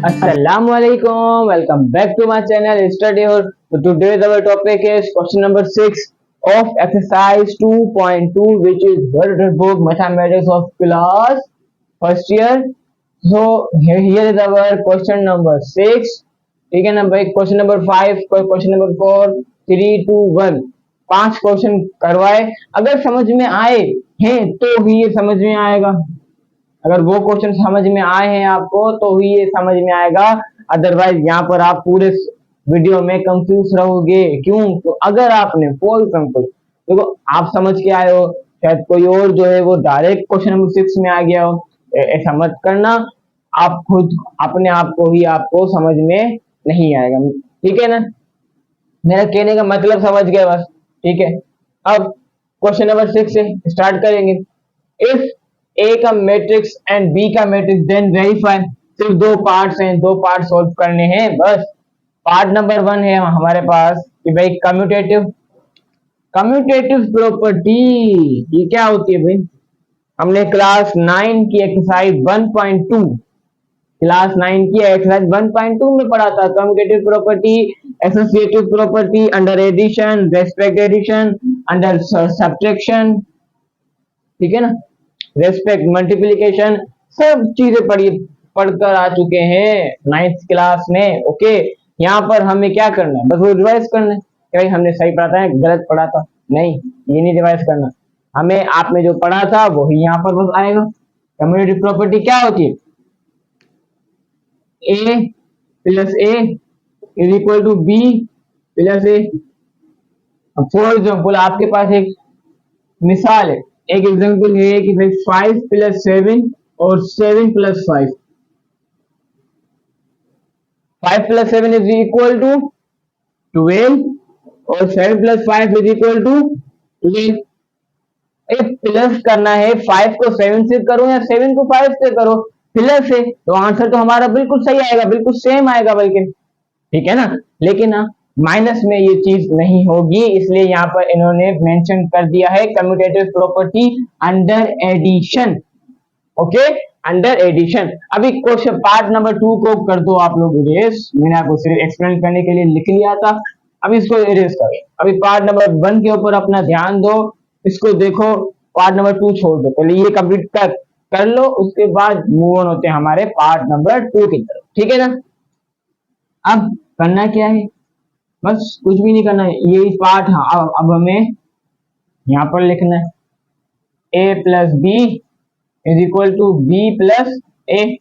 Assalamualaikum. Welcome back to my channel Study Hall. So today's our topic is question number 6 of exercise 2.2, which is Word Book Mathematics of class first year. So here is our question number 6. ठीक है ना भाई. Question number 5, question number 4, 3, 2, 1, 5 question करवाए. अगर समझ में आए हैं तो ही ये समझ में आएगा. अगर वो क्वेश्चन समझ में आए हैं आपको तो ही ये समझ में आएगा. अदरवाइज यहाँ पर आप पूरे वीडियो में कंफ्यूज रहोगे. क्यों? तो अगर आपने फुल कंफ्यूज, देखो आप समझ के आए हो, शायद कोई और जो है वो डायरेक्ट क्वेश्चन नंबर 6 में आ गया हो. ऐसा मत करना. आप खुद अपने आप को ही आपको समझ में नहीं आएगा. ठीक है ना? मेरा कहने का मतलब समझ गए बस. ठीक है. अब क्वेश्चन नंबर 6 से स्टार्ट करेंगे. इफ ए का मैट्रिक्स एंड बी का मैट्रिक्स देन वेरीफाई. सिर्फ दो पार्ट्स हैं, दो पार्ट सॉल्व करने हैं बस. पार्ट नंबर 1 है हमारे पास कि भाई कम्यूटेटिव प्रॉपर्टी ये क्या होती है भाई. हमने क्लास 9 की एक्सरसाइज 1.2 में पढ़ा था. Commutative property, associative property, under addition, respect addition, under subtraction, ठीक है ना, रेस्पेक्ट मल्टीप्लिकेशन, सब चीजें पढ़कर आ चुके हैं 9th क्लास में. ओके. यहाँ पर हमें क्या करना है, बस वो रिवाइज करना है. भाई हमने सही पढ़ा था, गलत पढ़ा था, नहीं, ये नहीं रिवाइज करना. हमें आपने जो पढ़ा था वो ही यहाँ पर बस आएगा. कम्यूटेटिव प्रॉपर्टी क्या होती है? A plus A is equal to B plus A. For example आपके पास एक मिसाल है, एक एग्जाम्पल है कि भाई 5 प्लस 7 और 7 plus 5. 5 plus 7 is equal to 12 और 7 plus 5 is equal to 12. Plus करना है, 5 को 7 से करो या 7 को 5 से करो, प्लस है तो आंसर तो हमारा बिल्कुल सही आएगा, बिल्कुल सेम आएगा बल्कि. ठीक है ना? लेकिन माइनस में ये चीज नहीं होगी, इसलिए यहाँ पर इन्होंने मेंशन कर दिया है commutative property under addition. Okay, under addition. अभी क्वेश्चन पार्ट नंबर 2 को कर दो आप लोग इरेज. मैंने आपको सिर्फ एक्सप्लेन करने के लिए लिख लिया था, अब इसको इरेज करो. अभी पार्ट नंबर 1 के ऊपर अपना ध्यान दो, इसको देखो. पार्ट नंबर 2 छोड़ दो, पहले ये कंप्लीट कर लो, उसके बाद मूव ऑन होते हैं हमारे पार्ट नंबर 2 की तरफ. ठीक है ना? अब करना क्या है, बस कुछ भी नहीं करना है, यही पार्ट. हाँ, अब हमें यहाँ पर लिखना है A plus B is equal to B plus A.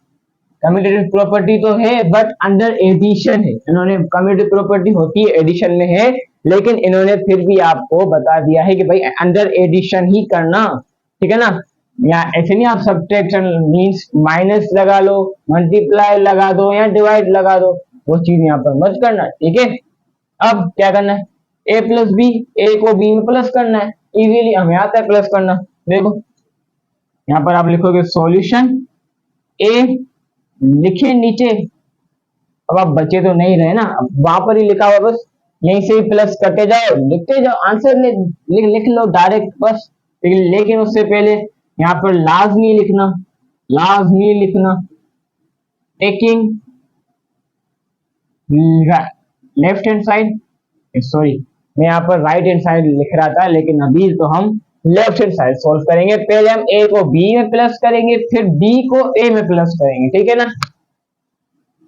Commutative property तो है बट अंडर एडिशन है. इन्होंने कम्यूटेटिव प्रॉपर्टी होती है एडिशन में है, लेकिन इन्होंने फिर भी आपको बता दिया है कि भाई अंडर एडिशन ही करना. ठीक है ना? या ऐसे नहीं आप सब्ट्रैक्शन मींस माइनस लगा लो, मल्टीप्लाई लगा दो या डिवाइड लगा दो, वो चीज यहाँ पर मत करना. ठीक है? अब क्या करना है, ए प्लस बी, ए को बी में प्लस करना है. इजीली हमें आता है प्लस करना. देखो यहाँ पर आप लिखोगे सॉल्यूशन ए, लिखे नीचे. अब आप बचे तो नहीं रहे ना, अब वहां पर ही लिखा हुआ, बस यहीं से ही प्लस करते जाओ, लिखते जाओ, आंसर लिख लो डायरेक्ट बस. लेकिन उससे पहले यहाँ पर लाजमी लिखना taking left hand side, sorry मैं यहाँ पर राइट हैंड साइड लिख रहा था, लेकिन अभी तो हम लेफ्ट हैंड साइड सॉल्व करेंगे. पहले हम ए को बी में प्लस करेंगे, फिर बी को ए में प्लस करेंगे. ठीक है ना?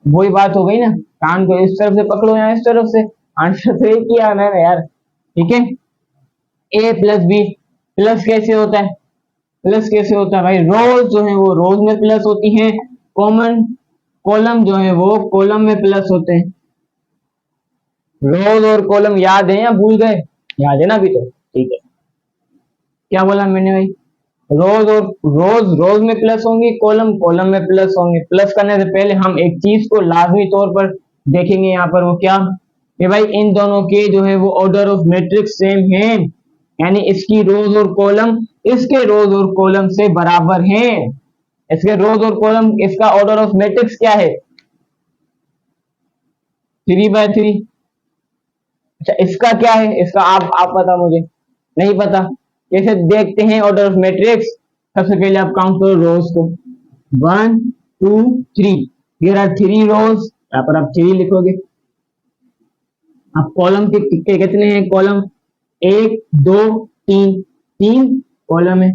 वही बात हो गई ना, कान को इस तरफ से पकड़ो या इस तरफ से, आंसर तो एक ही आना है यार. ठीक है? ए प्लस बी, प्लस कैसे होता है, भाई रोज जो है वो रोज में प्लस होती हैं, कॉमन कॉलम जो है वो कॉलम में प्लस होते हैं. रोज और कॉलम याद है या भूल गए? याद है ना अभी तो. ठीक है, क्या बोला मैंने भाई? रोज में प्लस होंगी, कॉलम में प्लस होंगे. प्लस करने से पहले हम एक चीज को लाजमी तौर पर देखेंगे यहाँ पर, वो क्या कि भाई इन दोनों के जो है वो ऑर्डर ऑफ मैट्रिक्स सेम है, यानी इसकी रोज और कॉलम इसके रोज और कॉलम से बराबर हैं. इसके रोज और कॉलम, इसका ऑर्डर ऑफ मैट्रिक्स क्या है? 3/3. अच्छा, इसका क्या है? इसका आप पता, मुझे नहीं पता. कैसे देखते हैं ऑर्डर ऑफ मैट्रिक्स? सबसे पहले आप काउंट करो रोज को, 1 2 3. देयर आर 3 रोज, यहाँ पर आप 3 लिखोगे। अब कॉलम के कितने हैं कॉलम, 1 2 3, 3 कॉलम है।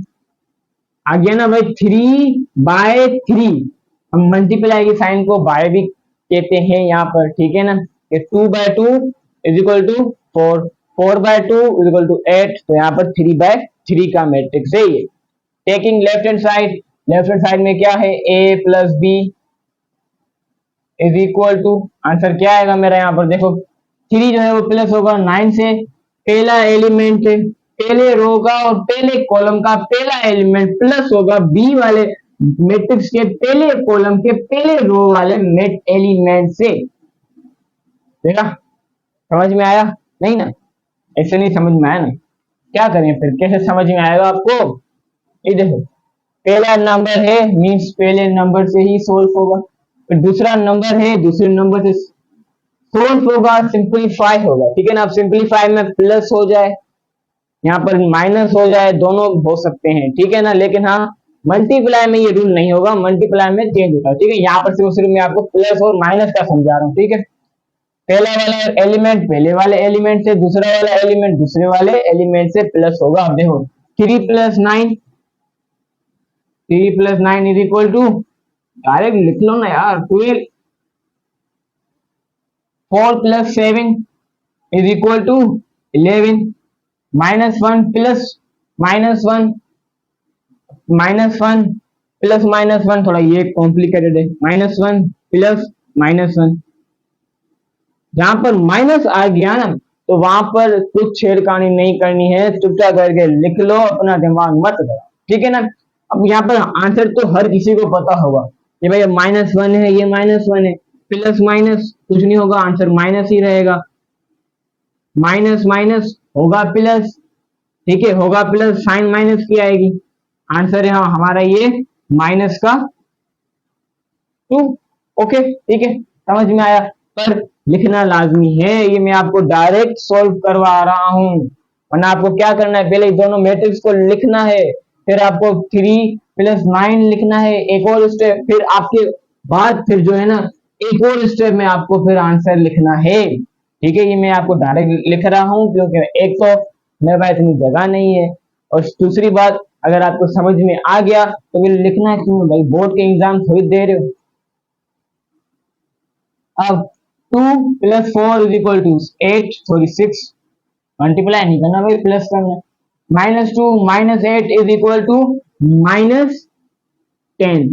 आ गया ना भाई 3/3, हम मल्टीप्लाई की साइन को बाय भी कहते हैं यहाँ पर, ठीक है ना। 2/2 is equal to 4, 4/2 is equal to 8, तो यहाँ पर 3/3 का मैट्रिक्स है ये। Taking left hand side, left hand side में क्या है, a plus B is equal to, answer क्या आएगा मेरा यहाँ पर देखो, 3 जो है वो प्लस होगा 9 से, पहला एलिमेंट है पहले रो का और पहले कॉलम का पहला एलिमेंट प्लस होगा बी वाले मैट्रिक्स के पहले कॉलम के पहले रो वाले मेट एलिमेंट से। देखा, समझ में आया? नहीं ना, ऐसे नहीं समझ में आया ना, क्या करें फिर, कैसे समझ में आएगा आपको? ये देखो, पहला नंबर है मीन्स पहले नंबर से ही सोल्व होगा, फिर दूसरा नंबर है दूसरे नंबर से सोल्व होगा, सिंपलीफाई होगा, ठीक है ना। अब सिंपलीफाई में प्लस हो जाए, यहाँ पर माइनस हो जाए, दोनों हो सकते हैं, ठीक है ना। लेकिन हाँ, मल्टीप्लाई में ये रूल नहीं होगा, मल्टीप्लाई में चेंज होता है, ठीक है। यहाँ पर सिर्फ मैं आपको प्लस और माइनस का समझा रहा हूँ, ठीक है। पहला वाला एलिमेंट पहले वाले एलिमेंट से, दूसरा वाला एलिमेंट दूसरे वाले एलिमेंट से प्लस होगा। अब देखो 3 + 9, 3 + 9 इज इक्वल टू, डायरेक्ट लिख लो ना यार, 12। 4 + 7 is equal to 11, -1 plus -1 -1 plus -1, थोड़ा ये कॉम्प्लिकेटेड है, -1 प्लस -1। जहां पर माइनस आ गया ना, तो वहां पर कुछ छेड़खानी नहीं करनी है, चुपचाप करके लिख लो, अपना दिमाग मत लगाओ, ठीक है ना। अब यहाँ पर आंसर तो हर किसी को पता होगा, ये भाई -1 है, ये -1 है, प्लस माइनस कुछ नहीं होगा, आंसर माइनस ही रहेगा, माइनस माइनस होगा प्लस, ठीक है, होगा प्लस, साइन माइनस की आएगी, आंसर है हाँ हमारा ये माइनस का 2। ओके ठीक है, समझ में आया, पर लिखना लाजमी है, ये मैं आपको डायरेक्ट सॉल्व करवा रहा हूं, वरना आपको क्या करना है, पहले दोनों मैट्रिक्स को लिखना है, फिर आपको 3 + 9 लिखना है, एक और स्टेप, फिर आपके बाद फिर जो है ना एक और स्टेप में आपको फिर आंसर लिखना है, ठीक है। ये मैं आपको डायरेक्ट लिख रहा हूँ, क्योंकि एक तो मेरे पास इतनी जगह नहीं है, और दूसरी बात, अगर आपको समझ में आ गया तो फिर लिखना क्यों भाई, बोर्ड के एग्जाम थोड़ी दे रहे हो। अब 2 + 4 is equal to 8, sorry 6, multiply नहीं करना भाई, प्लस करना, -2 - 8 is equal to -10,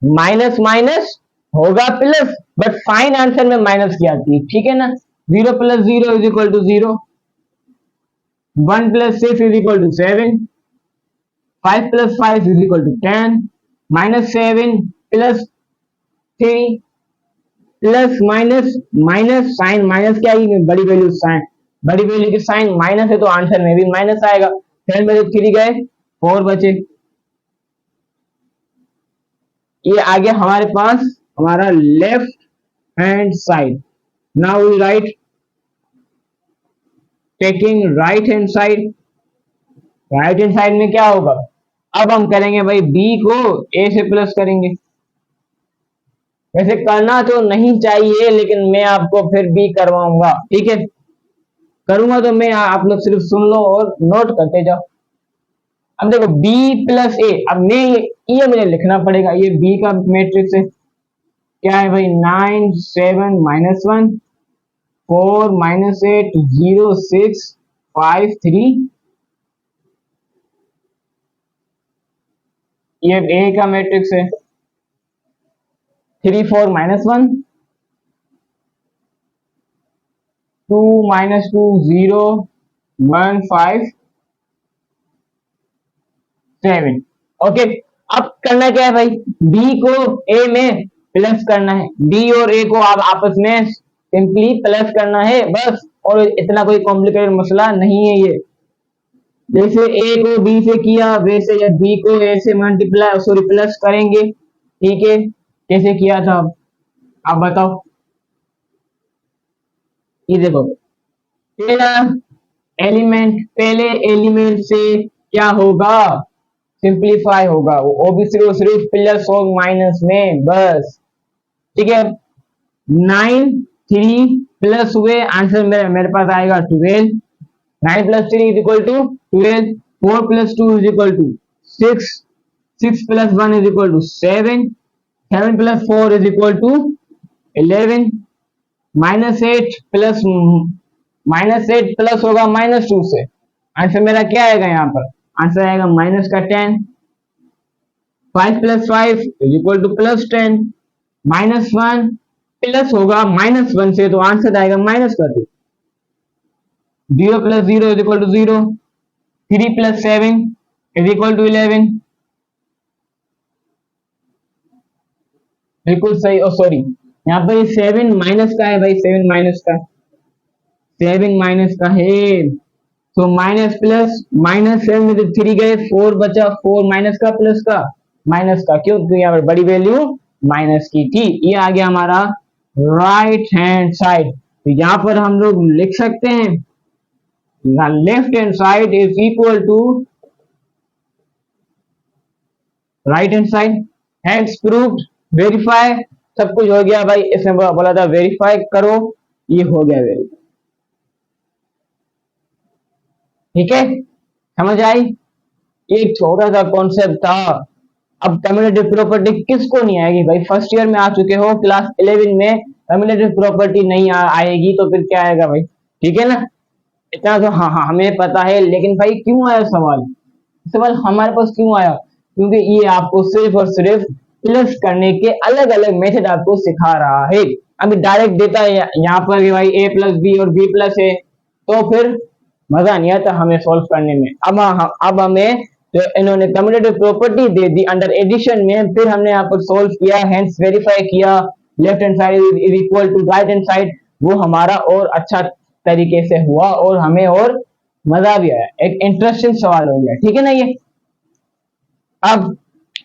minus minus होगा प्लस, बट फाइन आंसर में माइनस की आती है, ठीक है ना। 0 + 0 is equal to 0, 1 + 6 is equal to 7, 5 + 5 is equal to 10, -7 + 3 plus minus minus, sign minus क्या आएगी, बड़ी वैल्यू साइन, बड़ी वैल्यू की साइन माइनस है तो आंसर में भी माइनस आएगा, फिर मेरे 3 गए 4 बचे, ये आ गया हमारे पास हमारा left hand side. Now we right, taking right hand side, right hand side में क्या होगा, अब हम करेंगे भाई बी को ए से प्लस करेंगे, वैसे करना तो नहीं चाहिए लेकिन मैं आपको फिर भी करवाऊंगा, ठीक है, करूंगा तो मैं, आप लोग सिर्फ सुन लो और नोट करते जाओ। अब देखो b + a, अब मैं ये मुझे लिखना पड़ेगा, ये b का मैट्रिक्स है, क्या है भाई, 9 7 -1 4 -8 0 6 5 3, ये a का मैट्रिक्स है, 3 4 -1 2 -2 0 1 5 7। ओके, अब करना क्या है भाई, b को a में प्लस करना है, b और a को आप आपस में सिंपली प्लस करना है बस, और इतना कोई कॉम्प्लिकेटेड मसला नहीं है ये, जैसे a को b से किया वैसे या b को a से मल्टीप्लाई सॉरी प्लस करेंगे, ठीक है, कैसे किया था आप बताओ। ये देखो, पहला एलिमेंट पहले एलिमेंट से क्या होगा, सिंप्लीफाई होगा, वो भी सिर्फ प्लस और माइनस में बस। ठीक है, 9 3 प्लस हुए, आंसर मेरे पास आएगा 12। 9 plus 3 is equal to 12। 4 plus 2 is equal to 6। 6 plus 1 is equal to 7। 7 plus 4 is equal to 11। -8 plus होगा -2 से, आंसर मेरा क्या आएगा यहाँ पर? आंसर आएगा माइनस का 10। 5 plus 5 is equal two plus 10। -1 plus होगा -1 से, तो आंसर आएगा माइनस का 2। 0 plus 0 is equal to 0। 3 plus 7 is equal to 11। बिल्कुल सही। ओ सॉरी, यहाँ पर 7 माइनस का है भाई, 7 माइनस का, 7 माइनस का है। तो माइनस प्लस, -7 में तो 3 गए, 4 बचा, 4 माइनस का प्लस का माइनस का, क्यों? क्योंकि यहाँ पर बड़ी वैल्यू माइनस की थी। ये आ गया हमारा राइट हैंड साइड। तो यहाँ पर हम लोग लिख सकते हैं left hand side is equal to right hand side. Hence proved, verify, सब कुछ हो गया भाई। इसमें बोला था वेरीफाई करो, ये हो गया वेरीफाई। ठीक है, समझ आई? एक छोटा सा कॉन्सेप्ट था। अब कम्युलेटिव प्रॉपर्टी किसको नहीं आएगी भाई? फर्स्ट ईयर में आ चुके हो, क्लास 11 में कम्युलेटिव प्रॉपर्टी नहीं आएगी तो फिर क्या आएगा भाई? ठीक है ना, इतना तो हाँ हाँ हमें पता है। लेकिन भाई क्यों आया सवाल? सवाल हमारे पास क्यों आया? क्योंकि ये आपको सिर्फ और सिर्फ प्लस करने के अलग अलग मेथड आपको सिखा रहा है। अभी डायरेक्ट देता है यहाँ पर कि भाई a प्लस बी और b प्लस है, तो फिर मजा नहीं आता हमें सॉल्व करने में। अब हमें तो इन्होंने कम्युलेटिव प्रॉपर्टी दे दी अंडर एडिशन में, फिर हमने यहाँ पर सॉल्व किया, हेंस वेरीफाई किया, left hand side is equal to right hand side, वो हमारा और अच्छा तरीके से हुआ और हमें और मजा भी आया, एक इंटरेस्टिंग सवाल हो गया। ठीक है ना ये? अब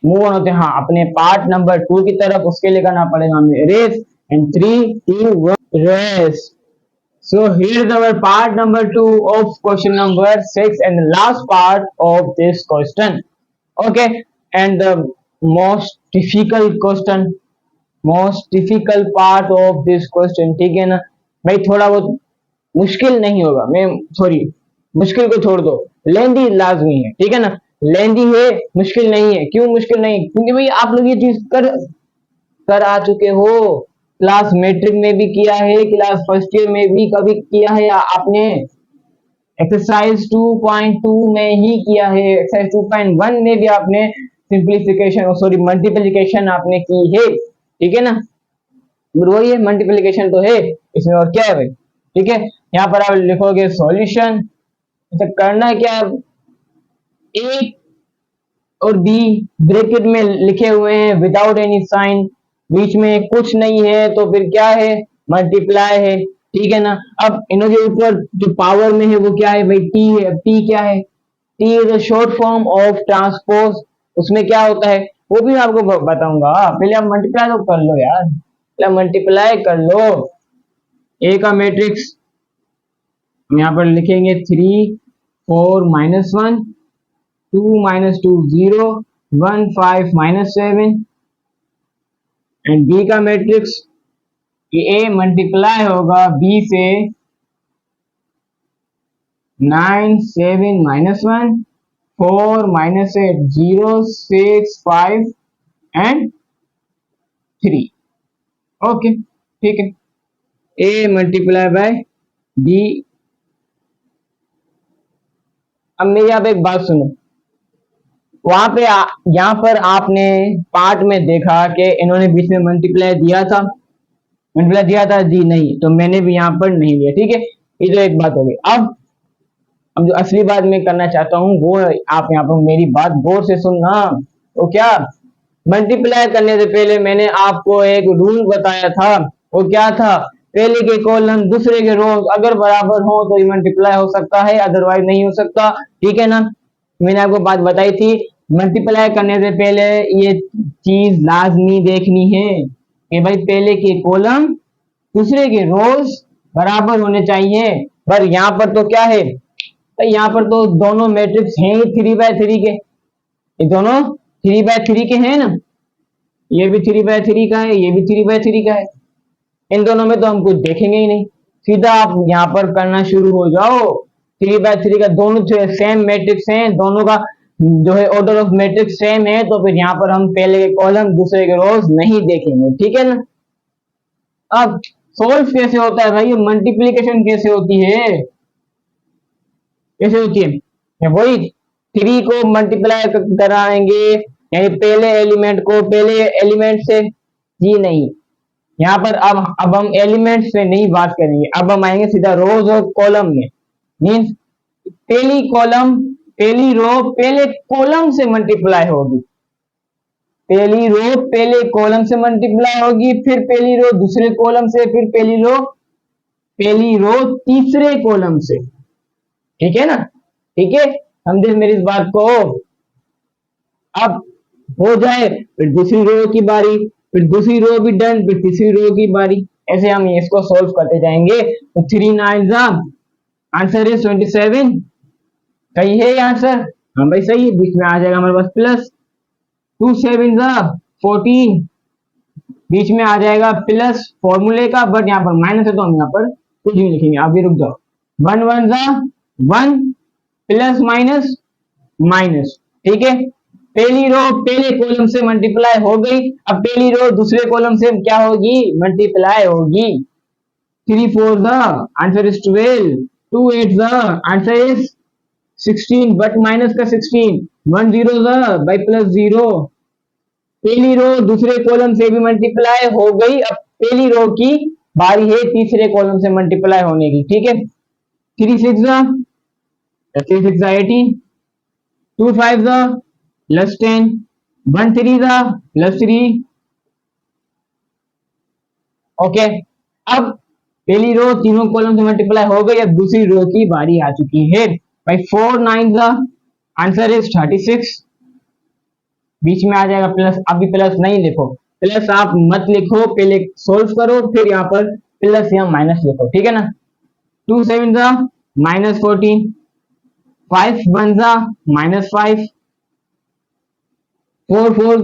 मूव ऑन होते हैं हाँ अपने पार्ट नंबर 2 की तरफ। उसके लिए करना पड़ेगा हमें race and 3 2 1 race. So here is our part number 2 of question number 6 and the last part of this question. Okay, and the most difficult question, most difficult part of this question. ठीक है ना भाई? थोड़ा बहुत मुश्किल नहीं होगा, मैं सॉरी मुश्किल को छोड़ दो, लेंदी लाजमी है। ठीक है ना, लेंदी है, मुश्किल नहीं है। क्यों मुश्किल नहीं? क्योंकि भाई आप लोग ये चीज कर आ चुके हो। क्लास मैट्रिक में भी किया है, क्लास फर्स्ट ईयर में भी कभी किया है आपने, एक्सरसाइज 2.2 में ही किया है, एक्सरसाइज 2.1 में भी आपने सिंप्लीफिकेशन सॉरी मल्टीप्लिकेशन आपने की है। ठीक है ना, वही है, मल्टीप्लिकेशन तो है इसमें, और क्या है भाई? ठीक है, यहाँ पर आप लिखोगे सॉल्यूशन। अच्छा, करना क्या है? ए और बी ब्रैकेट में लिखे हुए हैं विदाउट एनी साइन, बीच में कुछ नहीं है, तो फिर क्या है? मल्टीप्लाई है। ठीक है ना, अब इन्हों के ऊपर जो पावर में है वो क्या है भाई? टी है। अब टी क्या है? T is a short form of transpose. उसमें क्या होता है वो भी मैं आपको बताऊंगा, पहले आप मल्टीप्लाई तो कर लो यार, पहले मल्टीप्लाई कर लो। ए का मैट्रिक्स हम यहाँ पर लिखेंगे 3 4 -1 2 -2 0 1 5 -7 एंड बी का मैट्रिक्स ए मल्टीप्लाई होगा बी से 9 7 -1 4 -8 0 6 5 एंड 3। ओके ठीक है, ए मल्टीप्लाई बाय बी। अब मेरी आप एक बात सुनो, वहां पे यहाँ पर आपने पार्ट में देखा कि इन्होंने बीच में मल्टीप्लाई दिया था, मल्टीप्लाई दिया था जी? नहीं, तो मैंने भी यहाँ पर नहीं लिया। ठीक है, ये तो एक बात हो गई। अब जो असली बात मैं करना चाहता हूँ वो आप यहाँ पर मेरी बात गौर से सुनना। तो क्या मल्टीप्लाई करने से पहले मैंने आपको एक रूल बताया था, वो क्या था? पहले के कॉलम दूसरे के रोज अगर बराबर हो तो ये मल्टीप्लाई हो सकता है, अदरवाइज नहीं हो सकता। ठीक है ना, मैंने आपको बात बताई थी, मल्टीप्लाई करने से पहले ये चीज लाजमी देखनी है कि भाई पहले के कॉलम दूसरे के रोज बराबर होने चाहिए। पर यहाँ पर तो क्या है, यहाँ पर तो दोनों मैट्रिक्स हैं ही 3 बाय 3 के। ये दोनों 3/3 के हैं ना, ये भी 3/3 का है, ये भी 3/3 का है। इन दोनों में तो हम कुछ देखेंगे ही नहीं, सीधा आप यहाँ पर करना शुरू हो जाओ। 3/3 का दोनों जो सेम मैट्रिक्स हैं, दोनों का जो है ऑर्डर ऑफ मैट्रिक्स सेम है, तो फिर यहाँ पर हम पहले के कॉलम दूसरे के रोज नहीं देखेंगे, ठीक है ना। अब सोल्व कैसे होता है भाई, मल्टीप्लीकेशन कैसे होती है, कैसे होती है, वही 3 को मल्टीप्लाई कराएंगे, यानी पहले एलिमेंट को पहले एलिमेंट से, जी नहीं, यहाँ पर अब हम एलिमेंट से नहीं बात करेंगे, अब हम आएंगे सीधा रोज और कॉलम में। मीन्स पहली रो पहले कॉलम से मल्टीप्लाई होगी, पहली रो पहले कॉलम से मल्टीप्लाई होगी, फिर पहली रो दूसरे कॉलम से, फिर पहली रो तीसरे कॉलम से, ठीक है ना, ठीक है, समझे मेरी इस बात को। अब हो जाए फिर दूसरी रो की बारी, फिर दूसरी रो भी डन, फिर तीसरी रो की बारी, ऐसे हम इसको सोल्व करते जाएंगे। तो 3 9 आंसर इज 27, सही है आंसर, हाँ भाई सही है, बीच में आ जाएगा हमारे पास प्लस, 2 7 14, बीच में आ जाएगा प्लस फॉर्मूले का, बट यहाँ पर माइनस है तो हम यहाँ पर कुछ नहीं लिखेंगे, अभी रुक जाओ। 1 1 1 प्लस माइनस माइनस, ठीक है, पहली रो पहले कॉलम से मल्टीप्लाई हो गई, अब पहली रो दूसरे कॉलम से क्या होगी, मल्टीप्लाई होगी। 3 4 answer is 12, 2 8 answer is 16, but minus का 16, 1 0 बाई प्लस 0, पहली रो दूसरे कॉलम से भी मल्टीप्लाई हो गई, अब पहली रो की बारी है तीसरे कॉलम से मल्टीप्लाई होने की, ठीक है। 3 6 18, 2 5 प्लस 10, 1 3 प्लस 3, ओके। अब पहली रो तीनों कॉलम से मल्टीप्लाई हो गई, अब दूसरी रो की बारी आ चुकी है भाई। 4 9 आंसर इज 36, बीच में आ जाएगा प्लस, अभी प्लस नहीं लिखो, प्लस आप मत लिखो, पहले सोल्व करो, फिर यहाँ पर प्लस या माइनस लिखो, ठीक है ना। 2 7 -14, 5 1 -5, 4 4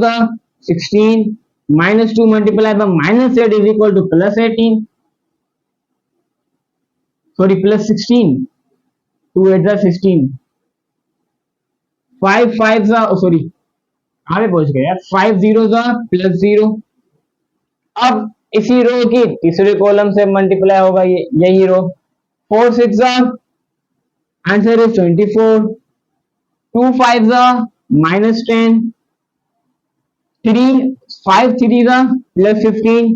16, -2 multiplied by -8 is equal to plus 18, sorry plus 16, 2 8 16, 5 5 sorry आगे पहुंच गए यार, 5 0 प्लस 0, अब इसी रो की तीसरे कॉलम से मल्टीप्लाई होगा, ये यही रो। 4 6 आंसर इज 24, 2 5 -10, 3 5 3 प्लस 15,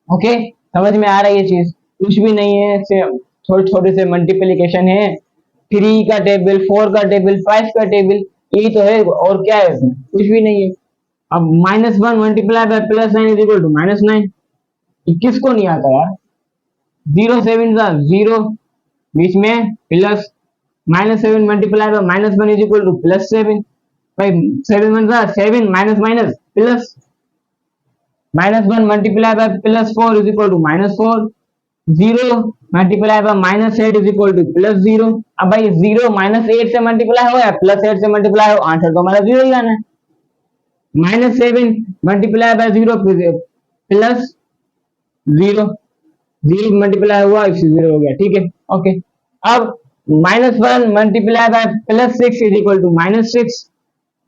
ओके, समझ में आ रही है चीज, कुछ भी नहीं है, थोड़े छोटे से मल्टीप्लीकेशन है, 3 का टेबल, 4 का टेबल, 5 का टेबल, यही तो है, और क्या है इसमें, कुछ भी नहीं है। अब -1 multiply by +9 is equal to -9, किसको नहीं आता यार। 0 7 0, बीच में plus, -7 multiply by -1 is equal to +7, भाई 7 1 7 minus minus plus, -1 multiply by +4 is equal to -4, 0 multiply by -8 is equal to +0। अब भाई 0 -8 से मल्टीप्लाई हो या +8 से मल्टीप्लाई हो, आंसर तो हमारा 0 ही आना है। -7 मल्टीप्लाई बाय 0 प्लस 0, 0 मल्टीप्लाई हुआ, इससे 0 हो गया, ठीक है, ओके। अब -1 multiply by +6 is equal to -6,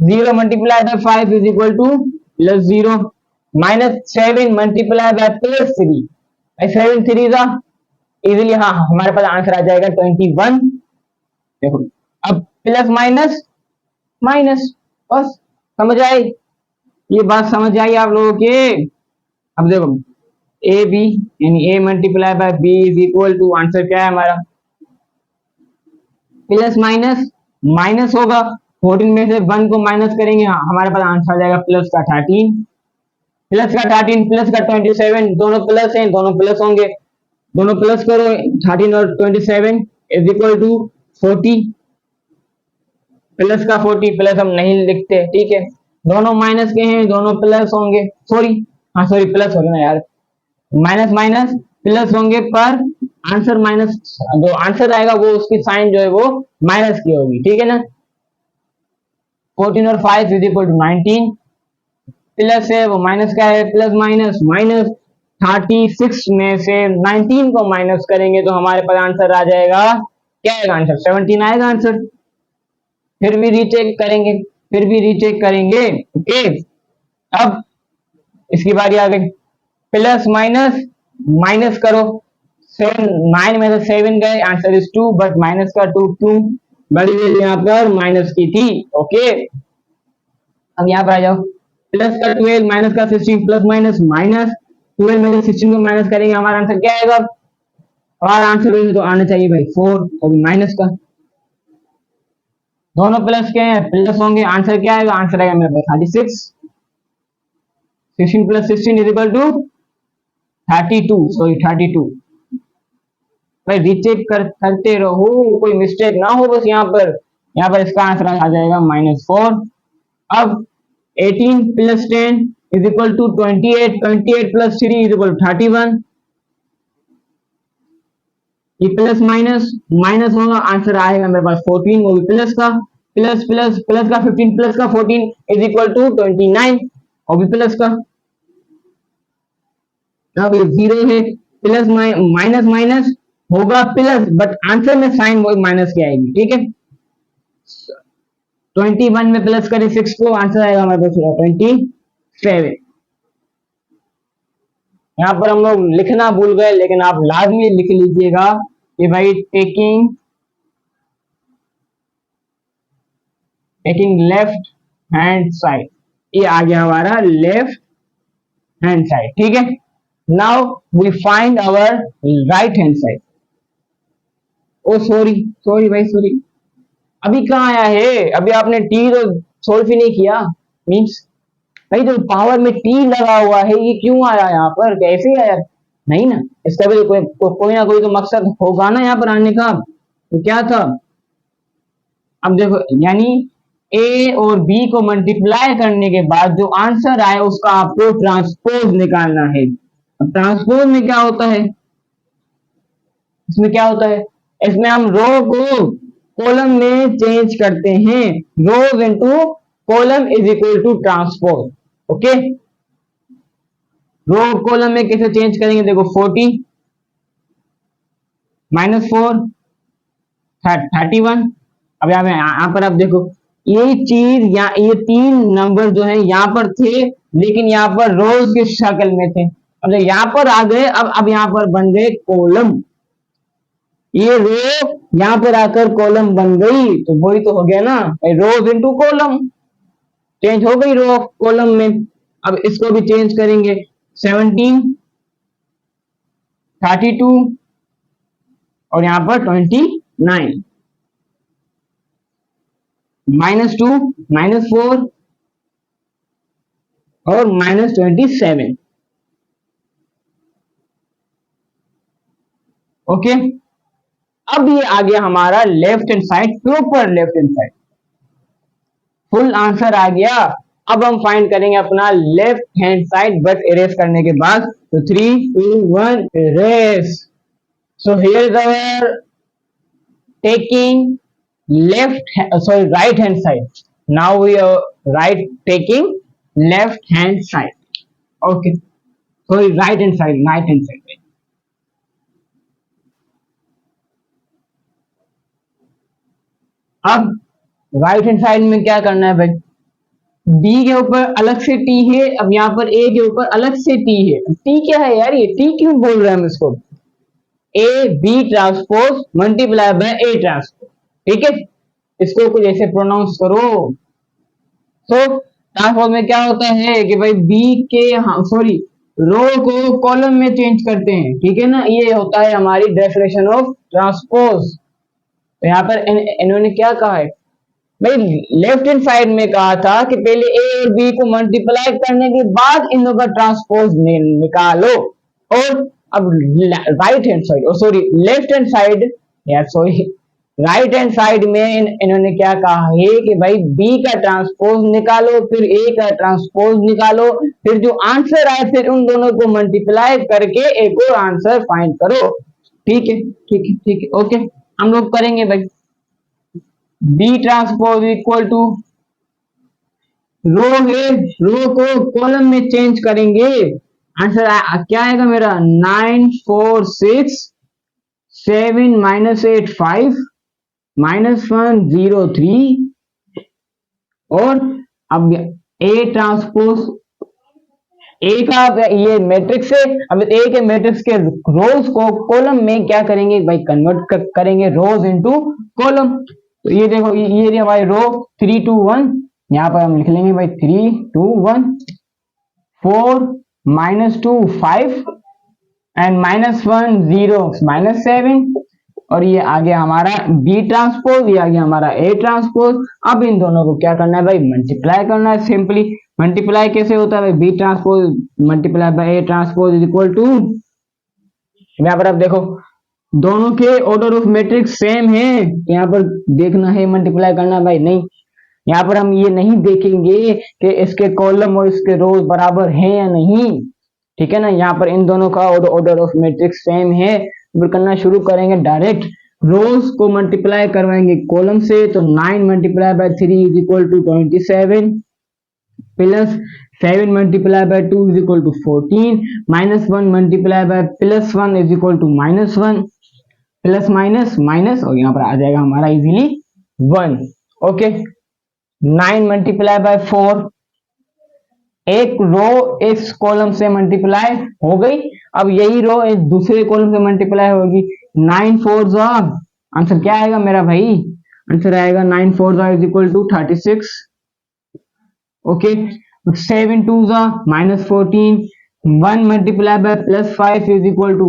0 multiply by 5 is equal to +0, -7 multiply by +3, 7 3 easily, हाँ हमारे पास आंसर आ जाएगा 21। देखो अब प्लस माइनस माइनस, बस समझ आई, ये बात समझ आई आप लोगों के। अब देखो ए बी यानी A multiply by B is equal to, answer क्या है हमारा, प्लस माइनस माइनस होगा, 14 में से 1 को माइनस करेंगे, हमारे पास आंसर आ जाएगा प्लस का 13, प्लस का 13 प्लस का 27, दोनों प्लस हैं, दोनों प्लस होंगे, दोनों प्लस करो, 13 और 27 इज इक्वल टू 40, प्लस का 40, प्लस हम नहीं लिखते, ठीक है, दोनों माइनस के हैं, दोनों प्लस होंगे, सॉरी हाँ सॉरी प्लस हो रहा ना यार, माइनस माइनस प्लस होंगे, पर आंसर माइनस, जो आंसर आएगा वो उसकी साइन जो है वो माइनस की होगी, ठीक है ना। 14 और 5 इज इक्वल टू 19, प्लस है वो माइनस क्या है, प्लस माइनस माइनस 36 में से 19 को माइनस करेंगे तो हमारे पास आंसर आ जाएगा, क्या आएगा आंसर, 17 आएगा आंसर। फिर भी रीचेक करेंगे, फिर भी रीचेक करेंगे। ओके, अब इसकी बारी आ गई, प्लस माइनस माइनस करो, 9 में से 7 गए, आंसर इज 2, बट माइनस का 2 क्यों, बड़ी वैल्यू यहाँ पर माइनस की थी। ओके, अब यहाँ पर आ जाओ, प्लस का 12 माइनस का 16, प्लस माइनस माइनस 12 में से 16 को माइनस करेंगे, हमारा आंसर क्या आएगा, हमारा आंसर तो आना चाहिए भाई 4, और माइनस का, दोनों प्लस के हैं, प्लस होंगे, आंसर क्या आएगा, आंसर आएगा मेरे पास 36, 16 plus 16 is equal to 32, sorry 32। भाई रीचेक करते रहो, कोई मिस्टेक ना हो बस यहाँ पर इसका आंसर आ जाएगा -4। अब 18 plus 10 is equal to 28, 28 plus 3 is equal to 31, ये प्लस माइनस माइनस होगा, आंसर आएगा मेरे पास 14, वो भी प्लस का, प्लस प्लस प्लस का 15 प्लस का 14 इज इक्वल टू 29, वो भी प्लस का। अब ये 0 है, प्लस माइनस माइनस होगा प्लस, बट आंसर में साइन वो माइनस की आएगी, ठीक है। 21 में प्लस करें 6 को, आंसर आएगा हमारे पास 27। यहाँ पर हम लोग लिखना भूल गए, लेकिन आप लाजमी लिख लीजिएगा कि भाई टेकिंग लेफ्ट हैंड साइड, ये आ गया हमारा लेफ्ट हैंड साइड, ठीक है। Now we find our right hand side. Oh sorry भाई सॉरी, अभी कहाँ आया है, अभी आपने टी तो सोल्व ही नहीं किया, मीन्स भाई जो पावर में टी लगा हुआ है ये क्यों आया यहाँ पर, कैसे आया, नहीं ना, इसका भी कोई ना कोई तो मकसद होगा ना यहाँ पर आने का, तो क्या था। अब देखो, यानी ए और बी को मल्टीप्लाई करने के बाद जो आंसर आए उसका आपको ट्रांसपोज निकालना है। अब ट्रांसपोज में क्या होता है, इसमें क्या होता है, इसमें हम रो को कॉलम में चेंज करते हैं, rows into column is equal to transpose. Okay, row column में कैसे चेंज करेंगे, देखो 40 -4 31। अब यहाँ पर आप देखो ये चीज, ये 3 नंबर जो है यहाँ पर थे, लेकिन यहाँ पर रोज की शक्ल में थे, अब यहाँ पर आ गए, अब यहाँ पर बन गए कॉलम, ये रो यहाँ पर आकर कॉलम बन गई, तो वही तो हो गया ना, रोज इनटू कॉलम, चेंज हो गई रो कॉलम में। अब इसको भी चेंज करेंगे, 17 32 और यहाँ पर 29, -2 -4 और -27। ओके, अब ये आ गया हमारा left hand side, proper left hand side, full answer आ गया। अब हम फाइंड करेंगे अपना left hand side, but erase करने के बाद, तो 3 2 1 erase. So here is our taking right hand side. Now we are taking left hand side. Okay, sorry, right hand side. अब राइट हैंड साइड में क्या करना है भाई, बी के ऊपर अलग से टी है, अब यहाँ पर ए के ऊपर अलग से टी है। टी क्या है यार, ये टी क्यों बोल रहे हैं हम इसको, A B transpose multiply by A transpose, ठीक है, इसको कुछ ऐसे प्रोनाउंस करो। तो ट्रांसपोज में क्या होता है कि भाई बी के, सॉरी, रो को कॉलम में चेंज करते हैं, ठीक है ना, ये होता है हमारी डेफिनेशन ऑफ ट्रांसपोज। तो यहाँ पर इन्होंने क्या कहा है भाई, लेफ्ट हैंड साइड में कहा था कि पहले ए और बी को मल्टीप्लाई करने के बाद इन लोगों का ट्रांसपोज निकालो, और अब राइट हैंड साइड, और सॉरी लेफ्ट हैंड साइड, यार सॉरी, राइट हैंड साइड में इन्होंने क्या कहा है कि भाई बी का ट्रांसपोज निकालो, फिर ए का ट्रांसपोज निकालो, फिर जो आंसर आए फिर उन दोनों को मल्टीप्लाई करके एक और आंसर फाइंड करो। ठीक है, ओके, हम लोग करेंगे भाई, बी ट्रांसपोज इक्वल टू रो है, रो को कॉलम में चेंज करेंगे। आंसर क्या आएगा मेरा 946 7 -8 5 -1 0 3। और अब ए ट्रांसपोज ए का ये मैट्रिक्स है, अब ए के मैट्रिक्स के रोज को कॉलम में क्या करेंगे भाई, कन्वर्ट करेंगे रोज इनटू कॉलम। तो ये देखो ये हमारी रो 3 2 1, यहाँ पर हम लिख लेंगे भाई 3 2 1 4 -2 5 एंड -1 0 -7। और ये आ गया हमारा बी ट्रांसपोज, ये आ गया हमारा ए ट्रांसपोज। अब इन दोनों को क्या करना है भाई, मल्टीप्लाई करना है। सिंपली मल्टीप्लाई कैसे होता है भाई, B transpose multiply by A transpose is equal to, यहाँ पर आप देखो दोनों के ऑर्डर ऑफ मैट्रिक्स सेम है, यहाँ पर देखना है मल्टीप्लाई करना भाई नहीं। यहाँ पर हम ये नहीं देखेंगे कि इसके कॉलम और इसके रोज बराबर हैं या नहीं, ठीक है ना। यहाँ पर इन दोनों का ऑर्डर ऑफ मैट्रिक्स सेम है, फिर करना शुरू करेंगे डायरेक्ट। रोज को मल्टीप्लाई करवाएंगे कॉलम से, तो 9 multiply by 3 is equal to 27 plus 7 multiply by 2 is equal to 14 -1 multiply by +1 is equal to -1 plus minus minus, और यहाँ पर आ जाएगा हमारा इजीली 1। ओके 9 मल्टीप्लाई बाय 4, एक रो इस कॉलम से मल्टीप्लाई हो गई, अब यही रो इस दूसरे कॉलम से मल्टीप्लाई होगी। 9 4 जा, आंसर क्या आएगा मेरा भाई, आंसर आएगा 9 4 जा इज इक्वल टू 36। ओके 7 2 जा -14, 1 multiply by +5 is equal to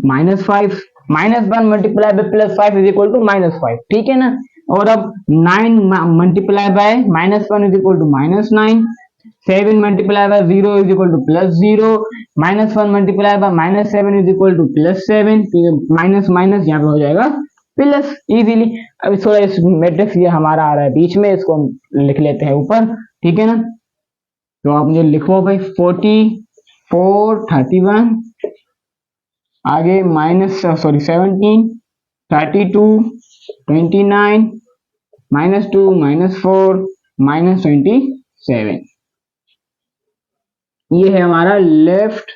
-5, -1 multiply by +5 is equal to -5, ठीक है ना। और अब 9 multiply by -1 is equal to -9, 7 multiply by 0 is equal to +0, -1 multiply by -7 is equal to +7, minus minus यहाँ पे हो जाएगा प्लस इजीली। अब थोड़ा इस मैट्रिक्स ये हमारा आ रहा है बीच में, इसको हम लिख लेते हैं ऊपर, ठीक है ना। तो आप मुझे लिखो भाई 44 31, आगे -17 32 29 -2 -4 -27, ये है हमारा लेफ्ट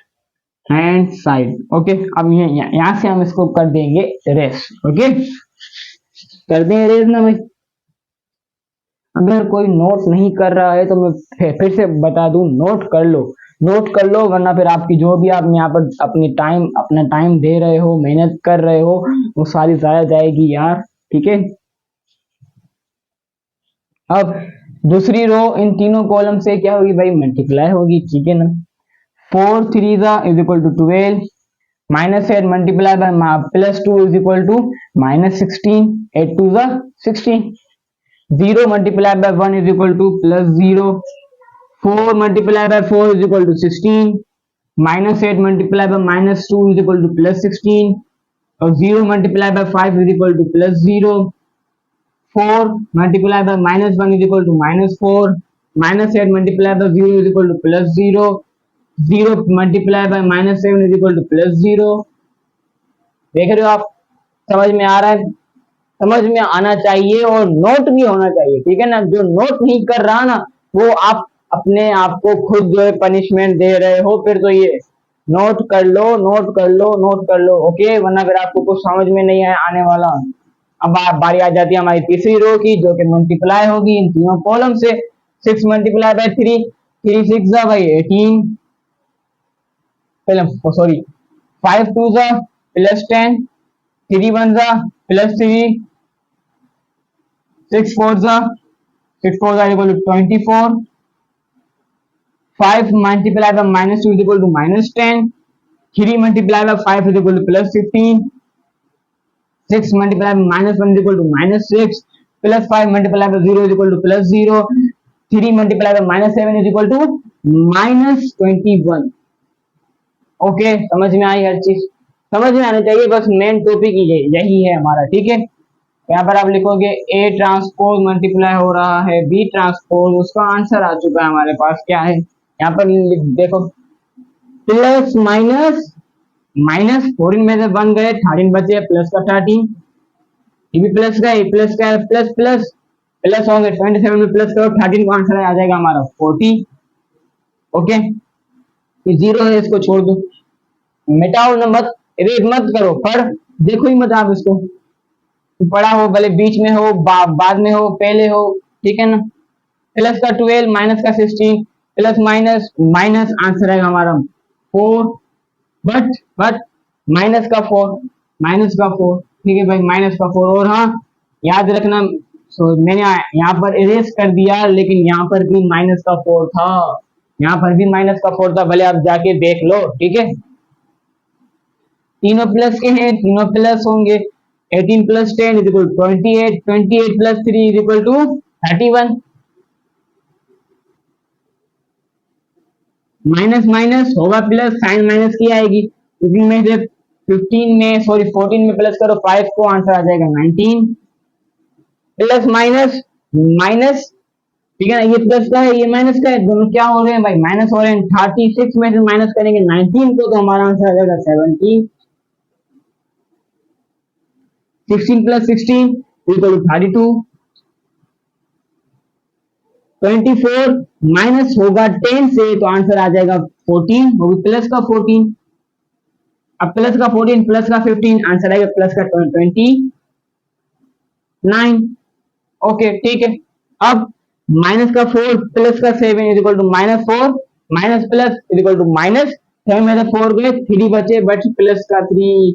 हैंड साइड। ओके अब यहाँ से हम इसको कर देंगे रेस। ओके कर दें रेस ना भाई। अगर कोई नोट नहीं कर रहा है तो मैं फिर से बता दूं, नोट कर लो, वरना फिर आपकी जो भी आप यहाँ पर अपना टाइम दे रहे हो, मेहनत कर रहे हो, वो सारी जाया जाएगी यार, ठीक है। अब दूसरी रो इन तीनों कॉलम से क्या होगी भाई, मल्टीप्लाई होगी, ठीक है ना। 4 3 is equal to 12, -8 multiply by +2 is equal to -16, 8 2 16, 0 multiply by 1 is equal to +0, 4 multiply by 4 is equal to 16, -8 multiply by -2 is equal to +16, और 0 multiply by 5 is equal to +0, 4 multiply by -1 is equal to -4, -8 multiply by 0 is equal to +0, 0 multiply by -7 is equal to +0। देख रहे हो आप, समझ में आ रहा है, समझ में आना चाहिए और नोट भी होना चाहिए, ठीक है ना। जो नोट नहीं कर रहा ना, वो आप अपने आप को खुद जो है पनिशमेंट दे रहे हो। फिर तो ये नोट कर लो, नोट कर लो, नोट कर लो, ओके, वरना फिर आपको कुछ समझ में नहीं आने वाला। अब बारी आ जाती है हमारी तीसरी रो की, जो कि मल्टीप्लाई होगी इन तीनों कॉलम से। 6 मल्टीप्लाई बाय 3, 3 6 जा भाई 18, सॉरी 5 2 जा +10, 3 1 जा +3, 6 4 जा equal to 24, 5 multiply by -2 is equal to -10, 3 multiply by 5 is equal to +15, 6 multiply by -1 is equal to -6, plus 5 multiply by 0 is equal to +0, 3 multiply by -7 is equal to -21। Okay समझ में आई हर चीज, समझ में आनी चाहिए, बस मेन टॉपिक यही है हमारा, ठीक है। यहाँ पर आप लिखोगे ए ट्रांसपोज मल्टीप्लाई हो रहा है बी ट्रांसपोज, उसका आंसर आ चुका है हमारे पास, क्या है यहाँ पर देखो, प्लस माइनस माइनस 14 में से 1 गए, 13 बचे, प्लस का 13, ये भी प्लस का है, प्लस का है, प्लस प्लस प्लस होंगे 27 में प्लस करो 13 को आंसर आ जाएगा हमारा 40। ओके, ये जीरो है, इसको छोड़ दो, मिटाओ ना, मत रेट मत करो, पढ़ देखो ही मत आप इसको, पढ़ा हो भले बीच में हो बाद में हो पहले हो, ठीक है ना। प्लस का 12 माइनस का 16 प्लस माइनस माइनस आंसर है हमारा 4, बट माइनस का 4, माइनस का 4, ठीक है भाई माइनस का 4। और हाँ याद रखना, मैंने यहाँ पर इरेज कर दिया लेकिन यहाँ पर भी माइनस का 4 था, यहाँ पर भी माइनस का 4 था, भले आप जाके देख लो, ठीक है। तीनों प्लस के हैं, तीनों प्लस होंगे, 18 plus 10 is equal 28, 28 plus 3 is equal to 31, minus minus होगा प्लस, साइन माइनस की आएगी, इसमें से 14 में प्लस करो 5 को, आंसर आ जाएगा 19, प्लस माइनस माइनस, ठीक है ना, ये प्लस का है ये माइनस का है, दोनों क्या हो रहे हैं भाई माइनस हो रहे हैं, 36 में से माइनस करेंगे 19 को तो हमारा आंसर आ जाएगा 17, 16 प्लस 16 इक्वल टू 32, 24 माइनस होगा 10 से तो आंसर आ जाएगा 14, वो भी प्लस का 14, अब प्लस का 14 प्लस का 15 आंसर आएगा प्लस का 29। ओके ठीक है, अब माइनस का 4 प्लस का 7 is equal to -4, minus plus is equal to minus, 7 में से 4 गए 3 बचे, बट प्लस का 3,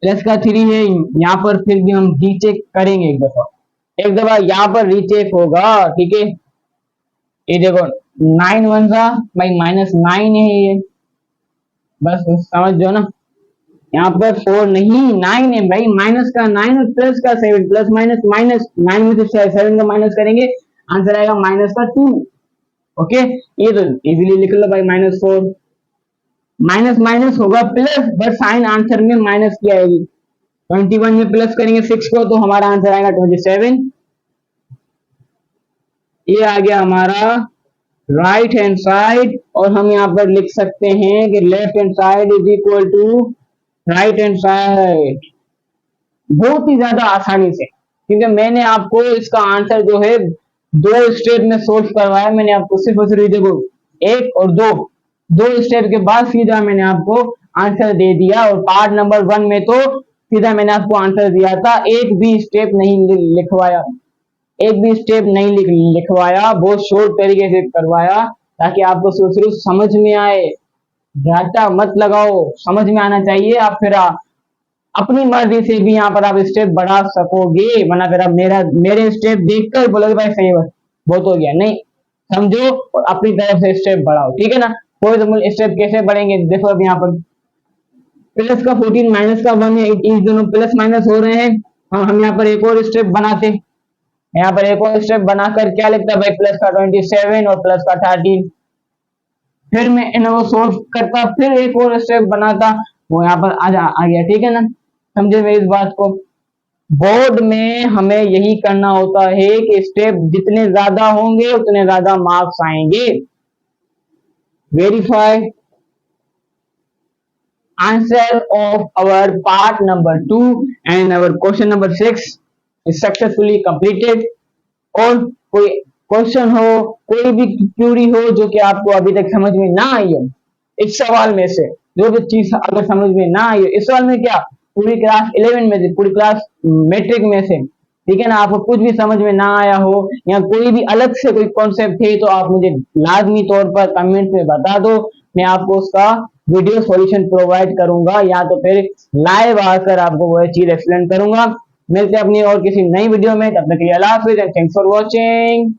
प्लस का 3 है यहाँ पर, फिर भी हम रीचेक करेंगे एक दफा यहाँ पर रीचेक होगा, ठीक है। ये देखो 9 1 सा भाई -9 है ये, बस समझ जाओ ना, यहाँ पर 4 नहीं 9 है भाई, माइनस का 9 और प्लस का 7, प्लस माइनस माइनस, 9 में से 7 का माइनस करेंगे आंसर आएगा माइनस का 2। ओके, ये तो इजीली लिख लो भाई -4, माइनस माइनस होगा प्लस, बट साइन आंसर में माइनस की आएगी, 21 में प्लस करेंगे 6 को तो हमारा आंसर आएगा 27। ये आ गया हमारा राइट हैंड साइड, और हम यहाँ पर लिख सकते हैं कि left hand side is equal to right hand side, बहुत ही ज्यादा आसानी से, क्योंकि मैंने आपको इसका आंसर जो है 2 स्टेप में सोल्व करवाया, मैंने आपको सिर्फ और सिर्फ देखो 1 और 2 स्टेप के बाद सीधा मैंने आपको आंसर दे दिया, और पार्ट नंबर 1 में तो सीधा मैंने आपको आंसर दिया था, एक भी स्टेप नहीं लिखवाया, एक भी स्टेप नहीं लिखवाया, बहुत शॉर्ट तरीके से करवाया ताकि आपको सिर्फ समझ में आए, घाटा मत लगाओ, समझ में आना चाहिए, आप फिर अपनी मर्जी से भी यहाँ पर आप स्टेप बढ़ा सकोगे, वरना फिर आप मेरे स्टेप देखकर बोलोगे भाई सही बहुत हो गया, नहीं, समझो और अपनी तरफ से स्टेप बढ़ाओ, ठीक है ना। कोई तो स्टेप कैसे बढ़ेंगे, देखो अब यहाँ पर प्लस का 14 माइनस का 1 है, इन दोनों प्लस माइनस हो रहे हैं, हम यहाँ पर एक और स्टेप बनाते, यहाँ पर एक और स्टेप बनाकर क्या लिखता भाई प्लस का 27 और प्लस का 13, फिर मैं इनको सोल्व करता, फिर एक और स्टेप बनाता, वो यहाँ पर आ गया, ठीक है ना, समझे मेरी इस बात को। बोर्ड में हमें यही करना होता है कि स्टेप जितने ज्यादा होंगे उतने ज्यादा मार्क्स आएंगे। Verify answer of our part number 2 and our question number 6 is successfully completed. और कोई क्वेश्चन हो, कोई भी क्यूरी हो जो कि आपको अभी तक समझ में ना आई हो, इस सवाल में से जो भी चीज अगर समझ में ना आई हो, इस सवाल में क्या पूरी क्लास 11 में से, पूरी क्लास मैट्रिक में से, ठीक है ना, आपको कुछ भी समझ में ना आया हो या कोई भी अलग से कोई कॉन्सेप्ट है तो आप मुझे लाजमी तौर पर कमेंट में बता दो, मैं आपको उसका वीडियो सॉल्यूशन प्रोवाइड करूंगा, या तो फिर लाइव आकर आपको वो चीज एक्सप्लेन करूंगा। मिलते हैं अपनी और किसी नई वीडियो में, तब तक के लिए अल्लाह हाफिज़ एंड थैंक्स फॉर वॉचिंग।